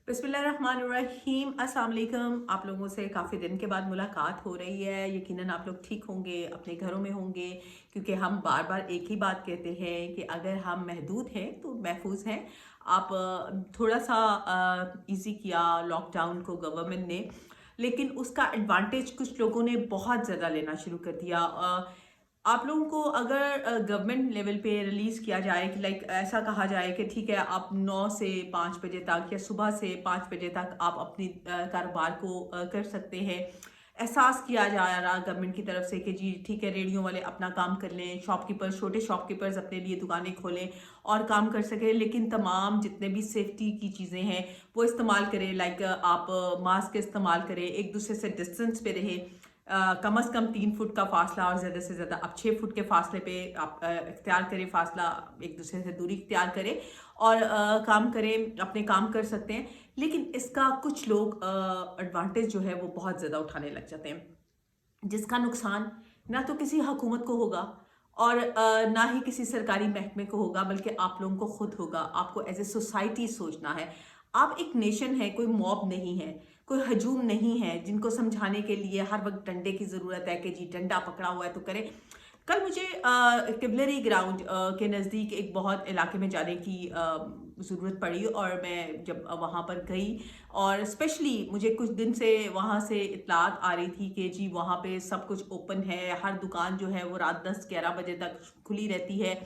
बिस्मिल्लाहिर्रहमानिर्रहीम अस्सलाम वालेकुम। आप लोगों से काफ़ी दिन के बाद मुलाकात हो रही है। यकीनन आप लोग ठीक होंगे, अपने घरों में होंगे, क्योंकि हम बार बार एक ही बात कहते हैं कि अगर हम महदूद हैं तो महफूज हैं। आप थोड़ा सा इजी किया लॉकडाउन को गवर्नमेंट ने, लेकिन उसका एडवांटेज कुछ लोगों ने बहुत ज़्यादा लेना शुरू कर दिया। आप लोगों को अगर गवर्नमेंट लेवल पे रिलीज़ किया जाए कि लाइक ऐसा कहा जाए कि ठीक है, आप 9 से 5 बजे तक या सुबह से 5 बजे तक आप अपनी कारोबार को कर सकते हैं। एहसास किया जा रहा गवर्नमेंट की तरफ से कि जी ठीक है, रेडियो वाले अपना काम कर लें, शॉपकीपर्स, छोटे शॉपकीपर्स अपने लिए दुकानें खोलें और काम कर सकें, लेकिन तमाम जितने भी सेफ्टी की चीज़ें हैं वो इस्तेमाल करें। लाइक आप मास्क इस्तेमाल करें, एक दूसरे से डिस्टेंस पे रहें। कम से कम 3 फुट का फासला और ज़्यादा से ज़्यादा आप 6 फुट के फासले पे आप इख्तियार करें, फासला एक दूसरे से दूरी इख्तियार करें और काम करें, अपने काम कर सकते हैं। लेकिन इसका कुछ लोग एडवांटेज जो है वो बहुत ज़्यादा उठाने लग जाते हैं, जिसका नुकसान ना तो किसी हुकूमत को होगा और ना ही किसी सरकारी महकमे को होगा, बल्कि आप लोगों को खुद होगा। आपको एज ए सोसाइटी सोचना है। आप एक नेशन है, कोई मॉब नहीं है, कोई हजूम नहीं है जिनको समझाने के लिए हर वक्त डंडे की ज़रूरत है कि जी डंडा पकड़ा हुआ है तो करें। कल मुझे किबलरी ग्राउंड के नज़दीक एक बहुत इलाके में जाने की ज़रूरत पड़ी और मैं जब वहाँ पर गई, और स्पेशली मुझे कुछ दिन से वहाँ से इत्तलात आ रही थी कि जी वहाँ पे सब कुछ ओपन है, हर दुकान जो है वो रात 10-11 बजे तक खुली रहती है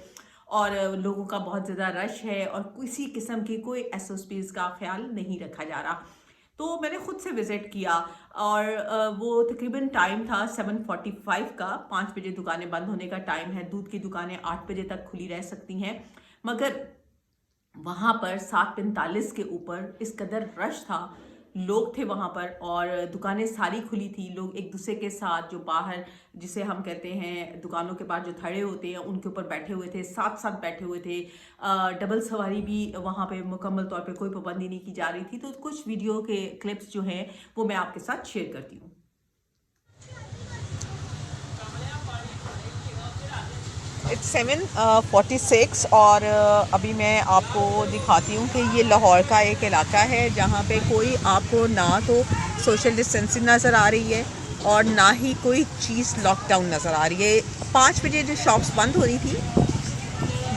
और लोगों का बहुत ज़्यादा रश है और किसी किस्म की कोई एसओपीज़ का ख्याल नहीं रखा जा रहा। तो मैंने खुद से विज़िट किया और वो तकरीबन टाइम था 7:45 का। 5 बजे दुकानें बंद होने का टाइम है, दूध की दुकानें 8 बजे तक खुली रह सकती हैं, मगर वहाँ पर 7:45 के ऊपर इस कदर रश था, लोग थे वहाँ पर और दुकानें सारी खुली थी। लोग एक दूसरे के साथ जो बाहर, जिसे हम कहते हैं दुकानों के पास जो थड़े होते हैं, उनके ऊपर बैठे हुए थे, साथ साथ बैठे हुए थे। डबल सवारी भी वहाँ पे मुकम्मल तौर पे कोई पाबंदी नहीं की जा रही थी। तो कुछ वीडियो के क्लिप्स जो हैं वो मैं आपके साथ शेयर करती हूँ। इट्स 7:46 और अभी मैं आपको दिखाती हूँ कि ये लाहौर का एक इलाका है जहाँ पे कोई आपको ना तो सोशल डिस्टेंसिंग नज़र आ रही है और ना ही कोई चीज़ लॉकडाउन नज़र आ रही है। 5 बजे जो शॉप्स बंद हो रही थी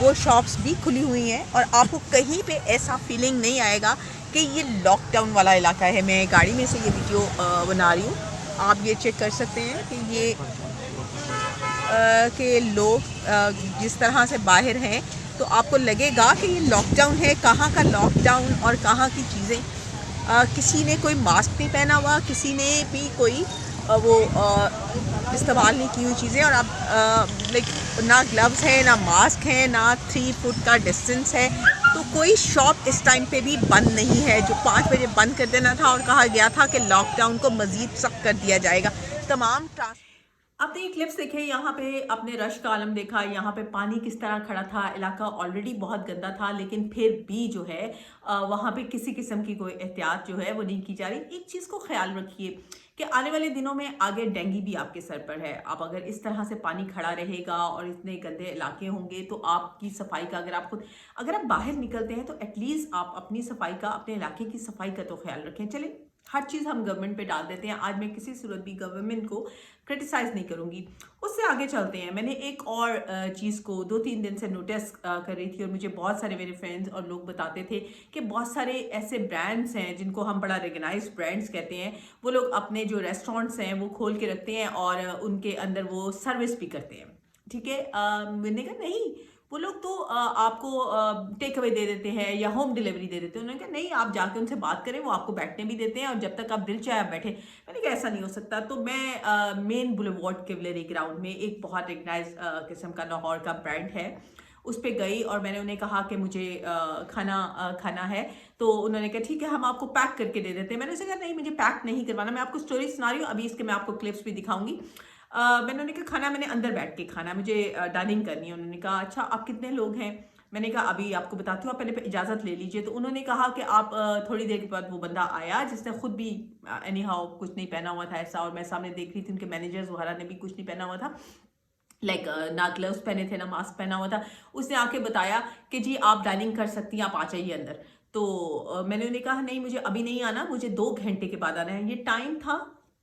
वो शॉप्स भी खुली हुई हैं और आपको कहीं पे ऐसा फीलिंग नहीं आएगा कि ये लॉकडाउन वाला इलाका है। मैं गाड़ी में से ये वीडियो बना रही हूँ, आप ये चेक कर सकते हैं कि ये के लोग जिस तरह से बाहर हैं तो आपको लगेगा कि ये लॉकडाउन है। कहाँ का लॉकडाउन और कहाँ की चीज़ें। किसी ने कोई मास्क नहीं पहना हुआ, किसी ने भी कोई वो इस्तेमाल नहीं की हुई चीज़ें, और आप लाइक ना ग्लव्स हैं, ना मास्क हैं, ना 3 फुट का डिस्टेंस है। तो कोई शॉप इस टाइम पे भी बंद नहीं है। जो 5 बजे बंद कर देना था और कहा गया था कि लॉकडाउन को मज़ीद सख्त कर दिया जाएगा। तमाम आपने ये क्लिप्स देखे, यहाँ पे आपने रश का आलम देखा, यहाँ पे पानी किस तरह खड़ा था, इलाका ऑलरेडी बहुत गंदा था, लेकिन फिर भी जो है वहाँ पे किसी किस्म की कोई एहतियात जो है वो नहीं की जा रही। एक चीज़ को ख्याल रखिए कि आने वाले दिनों में आगे डेंगू भी आपके सर पर है। आप अगर इस तरह से पानी खड़ा रहेगा और इतने गंदे इलाके होंगे तो आपकी सफाई का, अगर आप बाहर निकलते हैं तो एटलीस्ट आप अपनी सफाई का, अपने इलाके की सफाई का तो ख्याल रखें। चले, हर चीज़ हम गवर्नमेंट पे डाल देते हैं। आज मैं किसी सूरत भी गवर्नमेंट को क्रिटिसाइज़ नहीं करूँगी। उससे आगे चलते हैं। मैंने एक और चीज़ को 2-3 दिन से नोटिस कर रही थी और मुझे बहुत सारे मेरे फ्रेंड्स और लोग बताते थे कि बहुत सारे ऐसे ब्रांड्स हैं जिनको हम बड़ा रिकग्नाइज्ड ब्रांड्स कहते हैं, वो लोग अपने जो रेस्टोरेंट्स हैं वो खोल के रखते हैं और उनके अंदर वो सर्विस भी करते हैं। ठीक है, मैंने कहा नहीं, वो लोग तो आपको टेक अवे दे देते हैं या होम डिलीवरी दे देते हैं। उन्होंने कहा नहीं, आप जाके उनसे बात करें, वो आपको बैठने भी देते हैं और जब तक आप दिल चाहे आप बैठे। मैंने कहा ऐसा नहीं हो सकता। तो मैं मेन बुलेवार्ड किबलरी ग्राउंड में एक बहुत रिकग्नाइज किस्म का लाहौर का ब्रांड है, उस पर गई और मैंने उन्हें कहा कि मुझे खाना है। तो उन्होंने कहा ठीक है, हम आपको पैक करके दे देते हैं। मैंने उनसे कहा नहीं, मुझे पैक नहीं करवाना, मैं आपको स्टोरी सुना रही हूँ, अभी इसके मैं आपको क्लिप्स भी दिखाऊंगी। मैंने उन्हें कहा खाना मैंने अंदर बैठ के खाना, मुझे डाइनिंग करनी है। उन्होंने कहा अच्छा, आप कितने लोग हैं? मैंने कहा अभी आपको बताती हूँ, आप पहले इजाज़त ले लीजिए। तो उन्होंने कहा कि आप थोड़ी देर के बाद वो बंदा आया जिसने खुद भी एनी हाउ कुछ नहीं पहना हुआ था ऐसा, और मैं सामने देख रही थी उनके मैनेजर्स वगैरह ने भी कुछ नहीं पहना हुआ था, लाइक ना ग्लव्स पहने थे ना मास्क पहना हुआ था। उसने आके बताया कि जी आप डाइनिंग कर सकती हैं, आप आ जाइए अंदर। तो मैंने उन्हें कहा नहीं मुझे अभी नहीं आना, मुझे 2 घंटे के बाद आना है। ये टाइम था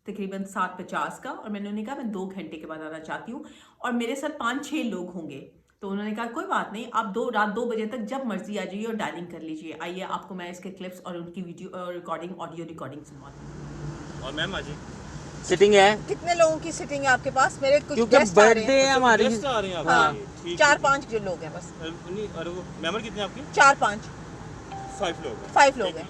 तकरीबन 7:50 का और मैंने उन्हें कहा मैं 2 घंटे के बाद आना चाहती हूँ और मेरे साथ 5-6 लोग होंगे। तो उन्होंने कहा कोई बात नहीं, आप रात 2 बजे तक जब मर्जी आ जाइए और डायलिंग कर लीजिए। आइए आपको मैं इसके क्लिप्स और उनकी वीडियो रिकॉर्डिंग, ऑडियो रिकॉर्डिंग सुनवाती हूँ। और मैम आज सिटिंग है कितने लोगों की सिटिंग है आपके पास? मेरे कुछ क्योंकि गेस्ट आ रहे बर्थडे हैं। है हमारी। गेस्ट आ रहे हैं हाँ, आपके? ठीक है। 4-5 जो लोग हैं बस। नहीं, और वो मेंबर कितने आपके? 4-5 5 लोग हैं। 5 लोग हैं।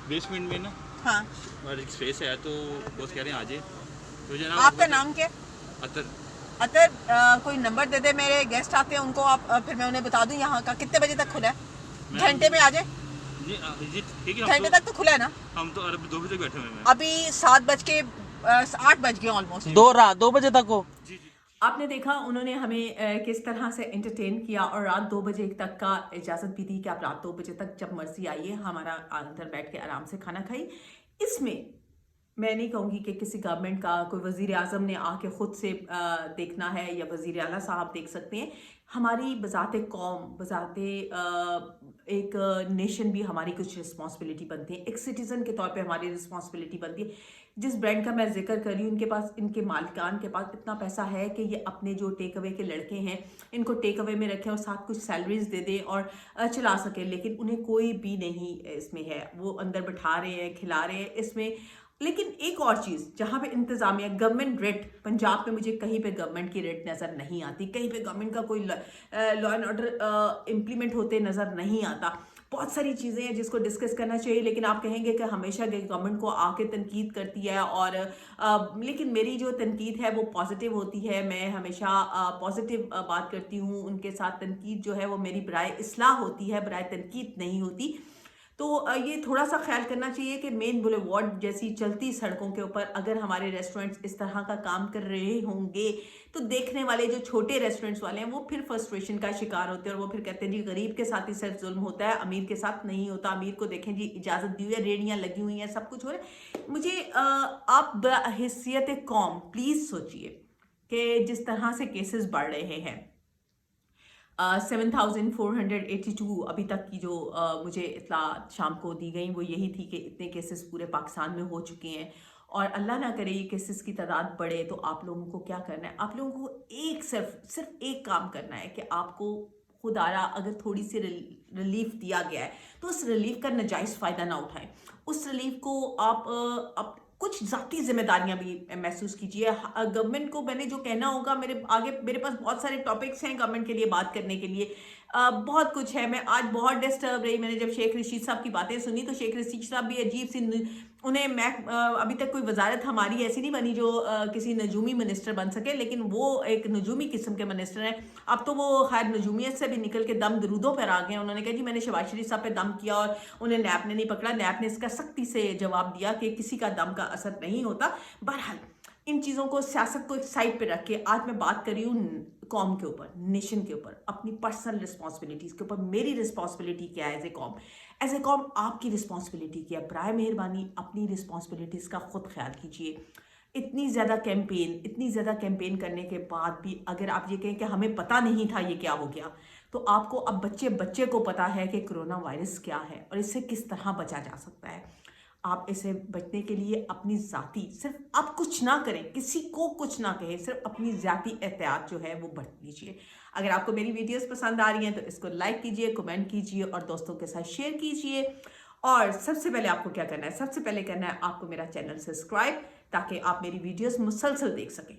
बेसमेंट में ना हाँ, हमारा एक स्पेस है, तो बॉस कह रहे हैं आ जाइए। तो जनाब आपका नाम क्या? अतर। अतर, कोई नंबर दे दे, मेरे गेस्ट आते हैं उनको आप फिर मैं उन्हें बता दूं यहाँ का कितने बजे तक खुला है। घंटे में आ जाए, जी ठीक है। घंटे तक तो खुला है ना? हम तो अरब 2 बजे बैठे हुए हैं। अभी 8 बज गए ऑलमोस्ट। 2 बजे तक हो। जी जी। आपने देखा उन्होंने हमें किस तरह से एंटरटेन किया और रात 2 बजे तक का इजाज़त भी दी कि आप रात 2 बजे तक जब मर्जी आइए, हमारा अंदर बैठ के आराम से खाना खाइए। इसमें मैं नहीं कहूँगी कि किसी गवर्नमेंट का कोई वज़ीर आज़म ने आके ख़ुद से देखना है या वज़ीर आला साहब देख सकते हैं। हमारी बज़ाते कौम, बज़ाते एक नेशन भी हमारी कुछ रिस्पॉन्सिबिलिटी बनती है, एक सिटीज़न के तौर पे हमारी रिस्पॉन्सिबिलिटी बनती है। जिस ब्रांड का मैं जिक्र कर रही हूँ, उनके पास, इनके मालिकान के पास इतना पैसा है कि ये अपने जो टेक अवे के लड़के हैं इनको टेक अवे में रखें और साथ कुछ सैलरीज दे दें और चला सकें, लेकिन उन्हें कोई भी नहीं इसमें है। वो अंदर बैठा रहे हैं, खिला रहे हैं इसमें। लेकिन एक और चीज़, जहाँ पे इंतज़ामिया, गवर्नमेंट रेट, पंजाब में मुझे कहीं पे गवर्नमेंट की रेट नज़र नहीं आती, कहीं पे गवर्नमेंट का कोई लॉ एंड ऑर्डर इम्प्लीमेंट होते नज़र नहीं आता। बहुत सारी चीज़ें हैं जिसको डिस्कस करना चाहिए, लेकिन आप कहेंगे कि हमेशा गवर्नमेंट को आके तनकीद करती है और लेकिन मेरी जो तनकीद है वो पॉजिटिव होती है। मैं हमेशा पॉजिटिव बात करती हूँ। उनके साथ तनकीद जो है वो मेरी बराए इस्लाह होती है, बराए तनकीद नहीं होती। तो ये थोड़ा सा ख्याल करना चाहिए कि मेन बुलेवार्ड जैसी चलती सड़कों के ऊपर अगर हमारे रेस्टोरेंट्स इस तरह का काम कर रहे होंगे तो देखने वाले जो छोटे रेस्टोरेंट्स वाले हैं वो फिर फ्रस्ट्रेशन का शिकार होते हैं और वो फिर कहते हैं जी गरीब के साथ ही सिर्फ जुल्म होता है, अमीर के साथ नहीं होता। अमीर को देखें जी, इजाज़त दी हुई है, रेडियाँ लगी हुई हैं, सब कुछ हो रहा है। मुझे आप बहैसियत कौम प्लीज़ सोचिए कि जिस तरह से केसेस बढ़ रहे हैं, 7,482 अभी तक की जो मुझे इत्तला शाम को दी गई वो यही थी कि इतने केसेस पूरे पाकिस्तान में हो चुके हैं और अल्लाह ना करे ये केसेस की तादाद बढ़े। तो आप लोगों को क्या करना है? आप लोगों को सिर्फ एक काम करना है कि आपको खुदारा अगर थोड़ी सी रिलीफ दिया गया है तो उस रिलीफ का नाजायज़ फ़ायदा ना उठाएं। उस रिलीफ को आप कुछ ज़ाती जिम्मेदारियां भी महसूस कीजिए। गवर्नमेंट को मैंने जो कहना होगा, मेरे पास बहुत सारे टॉपिक्स हैं गवर्नमेंट के लिए बात करने के लिए, बहुत कुछ है। मैं आज बहुत डिस्टर्ब रही। मैंने जब शेख रशीद साहब की बातें सुनी तो शेख रशीद साहब भी अजीब सी, उन्हें अभी तक कोई वजारत हमारी ऐसी नहीं बनी जो किसी नजूमी मिनिस्टर बन सके, लेकिन वो एक नजूमी किस्म के मिनिस्टर हैं। अब तो वो खैर नजूमियत से भी निकल के दम दरूदों पर आ गए। उन्होंने कहा जी मैंने शहबाज शरीफ साहब पे दम किया और उन्हें नैप ने नहीं पकड़ा। नैप ने इसका सख्ती से जवाब दिया कि किसी का दम का असर नहीं होता। बहरहाल इन चीज़ों को, सियासत को एक साइड पे रख के आज मैं बात कर रही हूँ कौम के ऊपर, नेशन के ऊपर, अपनी पर्सनल रिस्पॉन्सिबिलिटीज़ के ऊपर। मेरी रिस्पॉन्सिबिलिटी क्या है एज ए कॉम, आपकी रिस्पॉन्सिबिलिटी क्या है? बराए मेहरबानी अपनी रिस्पॉन्सिबिलिटीज़ का खुद ख्याल कीजिए। इतनी ज़्यादा कैंपेन करने के बाद भी अगर आप ये कहें कि हमें पता नहीं था ये क्या हो गया, तो आपको अब बच्चे को पता है कि कोरोना वायरस क्या है और इससे किस तरह बचा जा सकता है। आप इसे बचने के लिए अपनी ज़ाती, सिर्फ आप कुछ ना करें, किसी को कुछ ना कहें, सिर्फ अपनी ज़ाती एहतियात जो है वो बरत लीजिए। अगर आपको मेरी वीडियोस पसंद आ रही हैं तो इसको लाइक कीजिए, कमेंट कीजिए और दोस्तों के साथ शेयर कीजिए। और सबसे पहले आपको क्या करना है? सबसे पहले करना है आपको मेरा चैनल सब्सक्राइब, ताकि आप मेरी वीडियोस मुसलसल देख सकें।